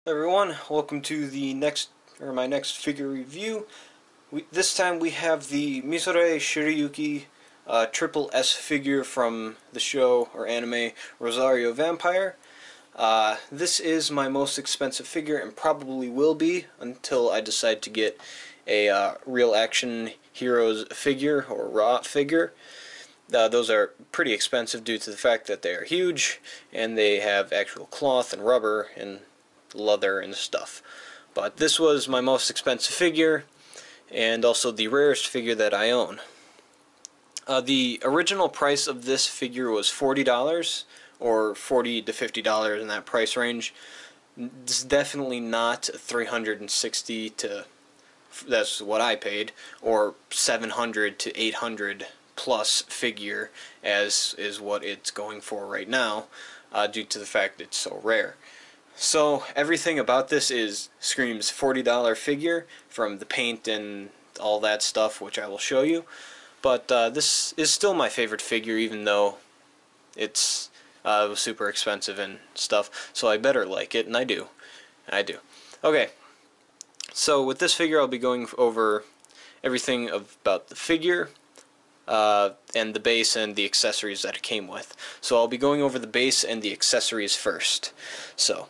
Everyone, welcome to the my next figure review. This time we have the Mizore Shirayuki triple S figure from the show or anime Rosario Vampire. This is my most expensive figure and probably will be until I decide to get a real action heroes figure or raw figure. Those are pretty expensive due to the fact that they are huge and they have actual cloth and rubber and leather and stuff. But this was my most expensive figure and also the rarest figure that I own. The original price of this figure was $40 or $40 to $50 in that price range. It's definitely not $360 to, that's what I paid, or $700 to $800 plus figure as is what it's going for right now, due to the fact it's so rare. So everything about this screams $40 figure, from the paint and all that stuff, which I will show you. But this is still my favorite figure, even though it's super expensive and stuff. So I better like it, and I do. Okay, so with this figure I'll be going over everything about the figure, and the base and the accessories that it came with. So I'll be going over the base and the accessories first. So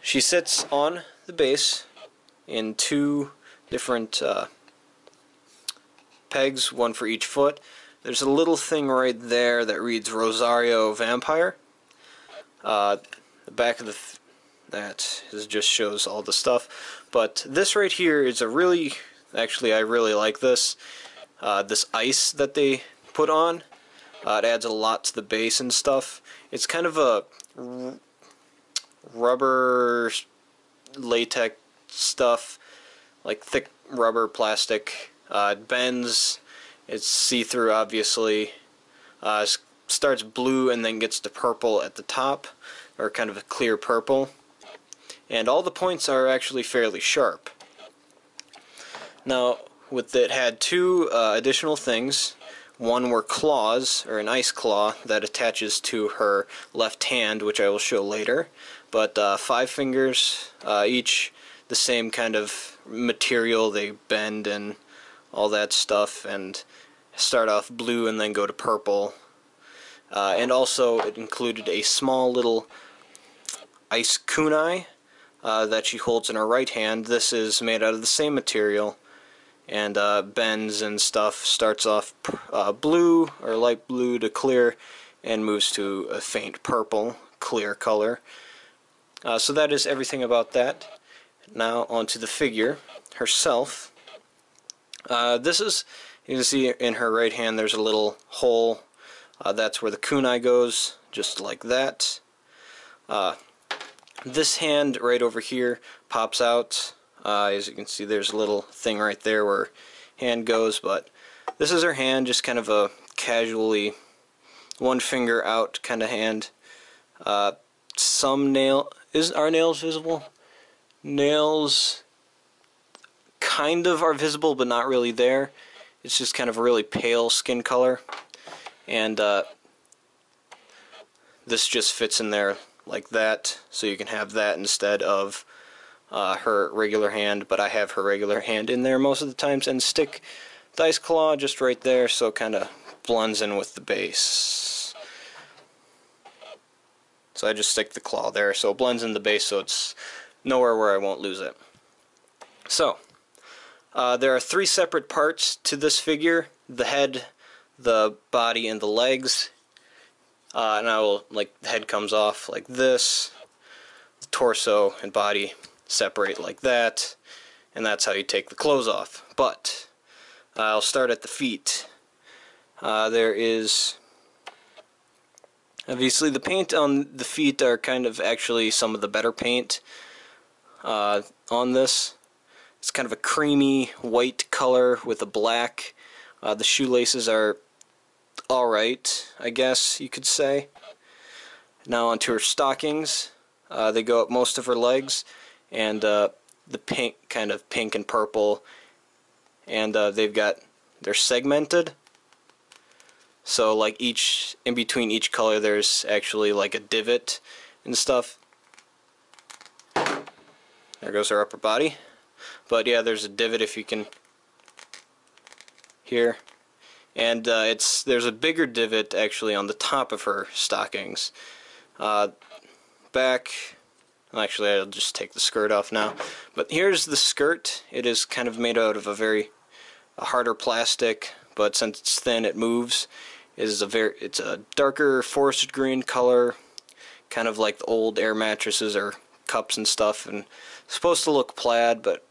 she sits on the base in two different pegs, one for each foot. There's a little thing right there that reads Rosario Vampire. The back of that just shows all the stuff. But this right here is actually I really like this. This ice that they put on, it adds a lot to the base and stuff. It's kind of a rubber latex stuff, like thick rubber plastic. It bends, it's see-through obviously. Starts blue and then gets to purple at the top, or kind of a clear purple. And all the points are actually fairly sharp. Now, it had two additional things. One were claws, or an ice claw, that attaches to her left hand, which I will show later. But 5 fingers, each the same kind of material. They bend and all that stuff, and start off blue and then go to purple. And also it included a small little ice kunai that she holds in her right hand. This is made out of the same material, and bends and stuff. Starts off blue or light blue to clear and moves to a faint purple clear color. So that is everything about that. Now onto the figure herself. This is, you can see in her right hand there's a little hole. That's where the kunai goes, just like that. This hand right over here pops out. As you can see, there's a little thing right there where hand goes, but this is her hand, just kind of a casually one finger out kind of hand. Are nails visible? Nails kind of are visible, but not really there. It's just kind of a really pale skin color, and this just fits in there like that, so you can have that instead of her regular hand. But I have her regular hand in there most of the times, and stick the ice claw just right there, so it kind of blends in with the base. So I just stick the claw there, so it blends in the base, so it's nowhere where I won't lose it. So there are 3 separate parts to this figure: the head, the body, and the legs. And the head comes off like this. The torso and body separate like that, and that's how you take the clothes off. But I'll start at the feet. There is obviously the paint on the feet are kind of actually some of the better paint on this. It's kind of a creamy white color with a black. The shoelaces are alright, I guess you could say. Now onto her stockings. They go up most of her legs, and the pink, kind of pink and purple, and they're segmented, so in between each color there's actually like a divot and stuff. There goes her upper body. But yeah, there's a divot if you can hear. And there's a bigger divot actually on the top of her stockings. Back, actually I'll just take the skirt off now. But here's the skirt. It is kind of made out of a harder plastic, but since it's thin it moves. It's a darker forest green color, kind of like the old air mattresses or cups and stuff, and it's supposed to look plaid, but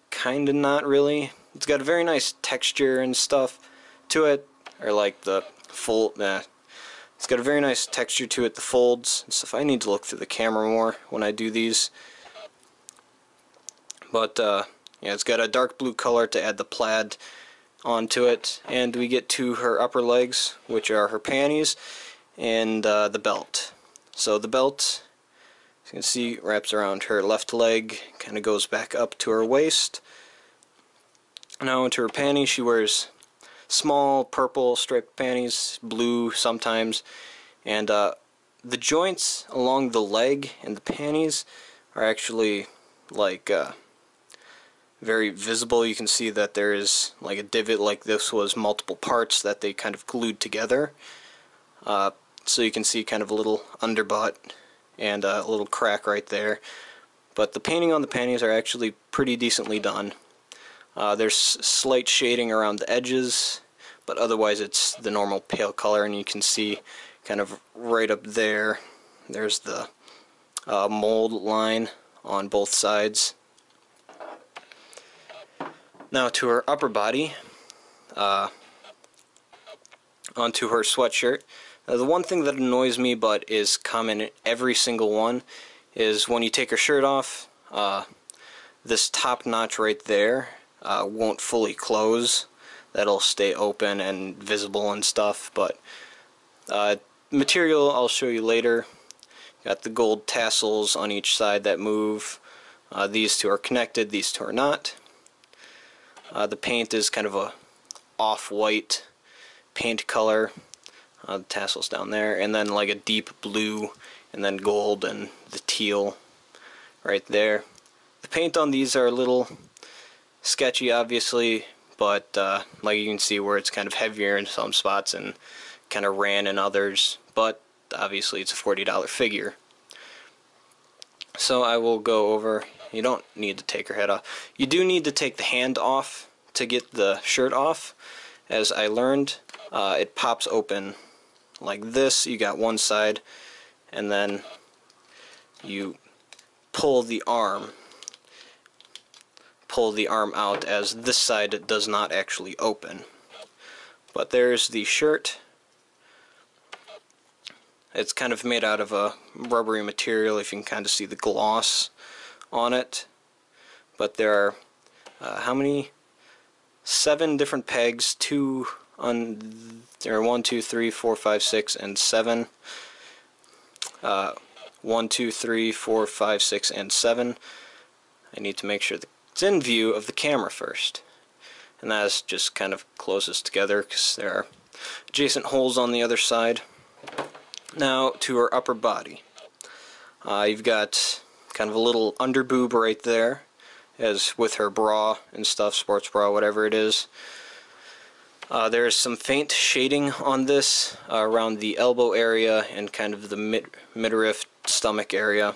kinda not really. It's got a very nice texture and stuff to it, or like the fold. It's got a very nice texture to it, the folds and stuff. I need to look through the camera more when I do these. But yeah, it's got a dark blue color to add the plaid onto it, and we get to her upper legs, which are her panties, and the belt. So the belt, as you can see, wraps around her left leg, kind of goes back up to her waist. Now into her panties, she wears small purple striped panties, blue sometimes, and the joints along the leg and the panties are actually like very visible. You can see that there is like a divot, like this was multiple parts that they kind of glued together. So you can see kind of a little underbutt and a little crack right there. But the painting on the panties are actually pretty decently done. There's slight shading around the edges, but otherwise it's the normal pale color, and you can see kind of right up there, there's the mold line on both sides. Now to her upper body, onto her sweatshirt. Now, the one thing that annoys me, but is common in every single one, is when you take her shirt off, this top notch right there won't fully close. That'll stay open and visible and stuff, but material I'll show you later. Got the gold tassels on each side that move. These two are connected, these two are not. The paint is kind of a off-white paint color. The tassels down there, and then like a deep blue, and then gold and the teal right there. The paint on these are a little sketchy, obviously, but like you can see where it's kind of heavier in some spots and kind of ran in others, but obviously it's a $40 figure. So I will go over. You don't need to take her head off. You do need to take the hand off to get the shirt off. As I learned, it pops open like this. You got one side, and then you pull the arm out, as this side does not actually open. But there's the shirt. It's kind of made out of a rubbery material, if you can kind of see the gloss on it. But there are how many? 7 different pegs, 1, 2, 3, 4, 5, 6, and 7. 1, 2, 3, 4, 5, 6, and 7. I need to make sure that it's in view of the camera first. And that is just kind of closes together because there are adjacent holes on the other side. Now to her upper body. You've got kind of a little underboob right there, as with her bra and stuff, sports bra, whatever it is. There is some faint shading on this around the elbow area and kind of the midriff stomach area.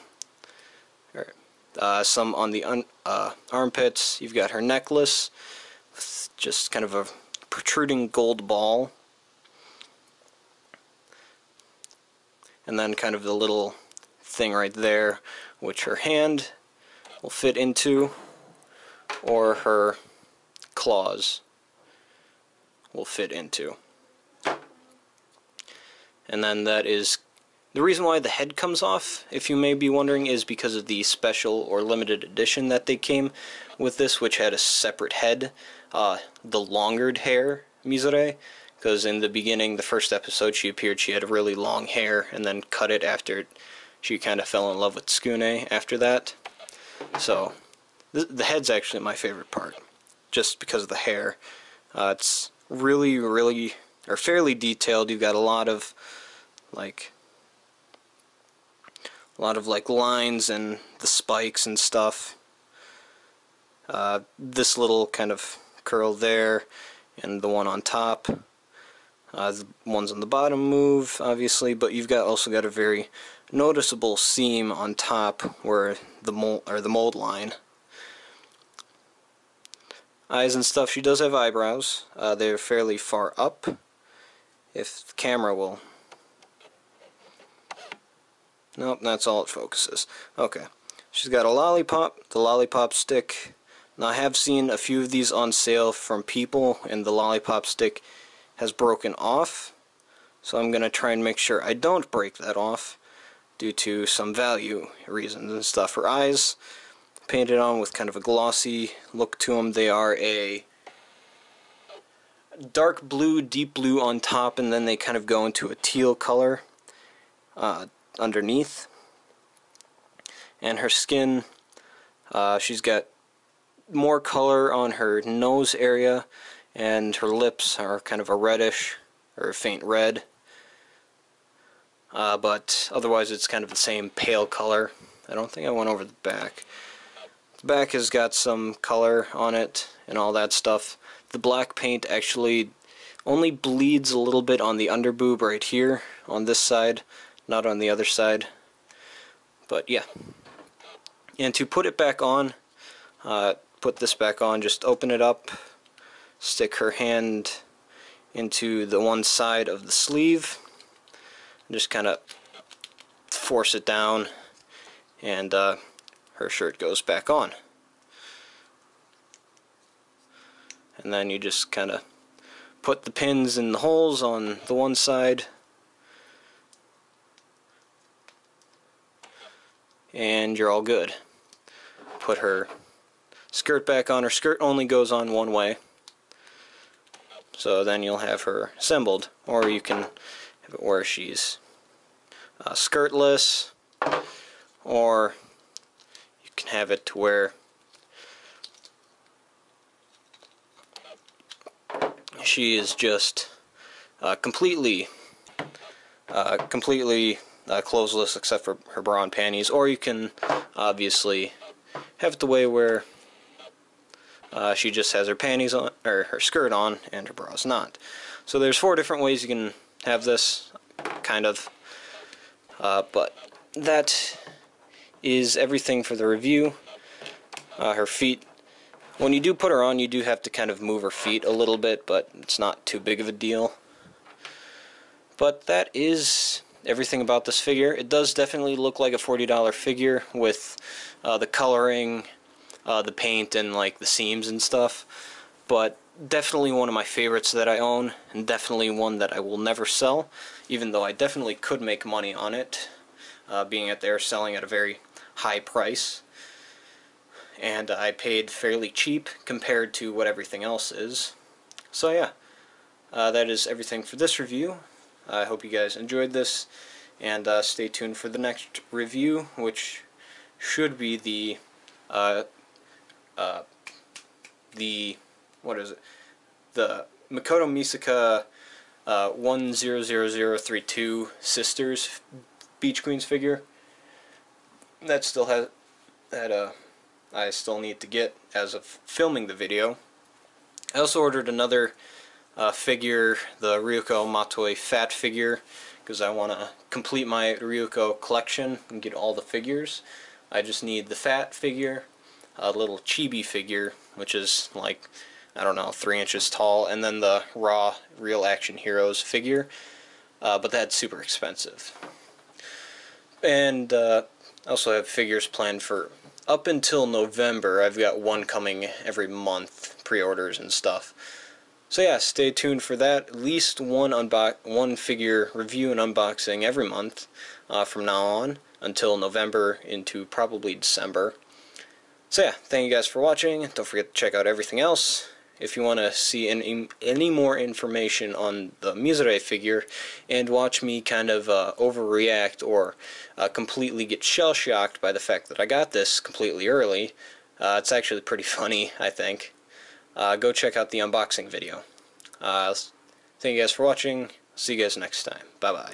Some on the armpits. You've got her necklace with just kind of a protruding gold ball. And then kind of the little thing right there, which her hand will fit into, or her claws will fit into. And then that is the reason why the head comes off, if you may be wondering, is because of the special or limited edition that they came with this, which had a separate head, the longered hair Mizore, because in the beginning, the first episode she appeared, she had really long hair, and then cut it after she kind of fell in love with Tsukune after that. So the head's actually my favorite part, just because of the hair. It's really fairly detailed. You've got a lot of like lines and the spikes and stuff. This little kind of curl there, and the one on top. The ones on the bottom move, obviously, but you've also got a very noticeable seam on top where the mold line. Eyes and stuff, she does have eyebrows. They're fairly far up. If the camera will... Nope, that's all it focuses. Okay. She's got a lollipop, the lollipop stick. Now, I have seen a few of these on sale from people, and the lollipop stick has broken off. So I'm going to try and make sure I don't break that off due to some value reasons and stuff. Her eyes, painted on with kind of a glossy look to them. They are a dark blue, deep blue on top, and then they kind of go into a teal color underneath. And her skin, she's got more color on her nose area, and her lips are kind of a reddish or a faint red. But otherwise it's kind of the same pale color. I don't think I went over the back. The back has got some color on it and all that stuff. The black paint actually only bleeds a little bit on the underboob right here on this side, not on the other side. But yeah. And to put it back on, put this back on, just open it up, stick her hand into the one side of the sleeve, just kind of force it down, and her shirt goes back on. And then you just kind of put the pins in the holes on the one side, and you're all good. Put her skirt back on. Her skirt only goes on one way, so then you'll have her assembled, or you can have it where she's skirtless, or you can have it to where she is just completely clothesless except for her bra and panties, or you can obviously have it the way where she just has her panties on, or her skirt on, and her bra's not. So there's 4 different ways you can have this, kind of. But that is everything for the review. Her feet, when you do put her on, you do have to kind of move her feet a little bit, but it's not too big of a deal. But that is everything about this figure. It does definitely look like a $40 figure with the coloring, the paint, and like the seams and stuff. But definitely one of my favorites that I own, and definitely one that I will never sell, even though I definitely could make money on it, being that they're selling at a very high price. And I paid fairly cheap compared to what everything else is. So yeah, that is everything for this review. I hope you guys enjoyed this, and stay tuned for the next review, which should be the what is it? The Makoto Misaka 100032 Sisters Beach Queens figure. That still has I still need to get as of filming the video. I also ordered another figure, the Ryuko Matoi Fat figure, because I want to complete my Ryuko collection and get all the figures. I just need the Fat figure, a little chibi figure, which is like, I don't know, 3 inches tall, and then the raw Real Action Heroes figure, but that's super expensive. And I also have figures planned for up until November. I've got one coming every month, pre-orders and stuff. So yeah, stay tuned for that. At least one figure review and unboxing every month from now on until November into probably December. So yeah, thank you guys for watching. Don't forget to check out everything else. If you want to see any more information on the Mizore figure and watch me kind of overreact or completely get shell-shocked by the fact that I got this completely early, it's actually pretty funny, I think. Go check out the unboxing video. Thank you guys for watching. See you guys next time. Bye-bye.